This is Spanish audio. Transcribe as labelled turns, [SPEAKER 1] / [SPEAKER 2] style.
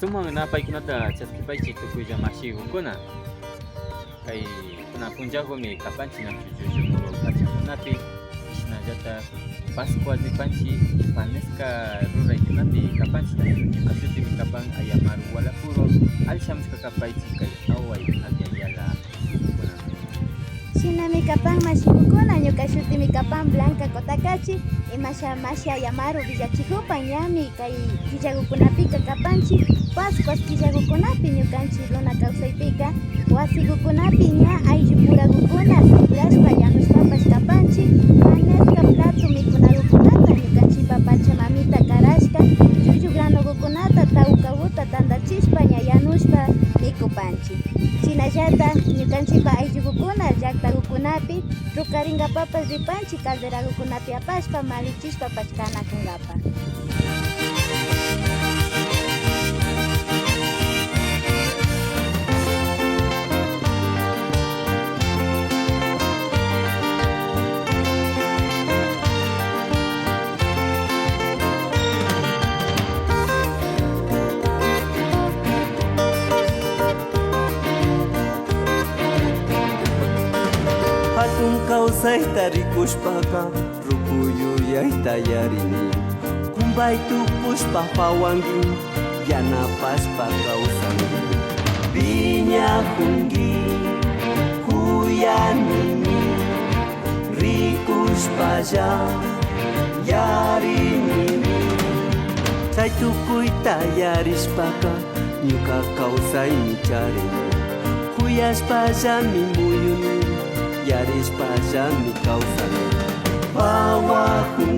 [SPEAKER 1] Suman paykunata chaskipaychik tukuylla mashigukuna kay punllakumi kapanchik namchu muru pachakunapi ishnallata Pascua nipanchik Ipanesca ruraykunapi kapanchik ñuka shutimi kapan Ayamaru Wallapuro alshamushka kapaychik kay away avyayala kunami.
[SPEAKER 2] Shinami kapan mashikukuna ñuka shutimi kapan Blanca Kotakachi masha Ayamaru villachihupan ñami kay killakukunapika kapanchik Pascuas killakukunapi ñukanchik runa kawsaypika wasikukunapi ña ayllu purakukuna sirashpa yanushpapash kapanchik manesca plato mikunakukunata ñukanchikpa pachamamita karashka llullu granukukunata tawkawuta tandachishpa ña yanushpa mikupanchik chinallata ñukanchikpa ayllukukuna llaktakukunapi rukarinkapapas ripanchik calderakukunapi apashpa malichishpa pachkanakunkapa.
[SPEAKER 3] Hatun kawsayta rikushpaka rukuyuyayta yarini kumbay tukushpa pawanki yanapashpa kawsanki piñakunki kuyanimi rikushpalla yarinimi chay tukuyta yarishpaka ñuka kawsaymi charini kuyashpallami muyuni yarishpallami kawsani wawakuna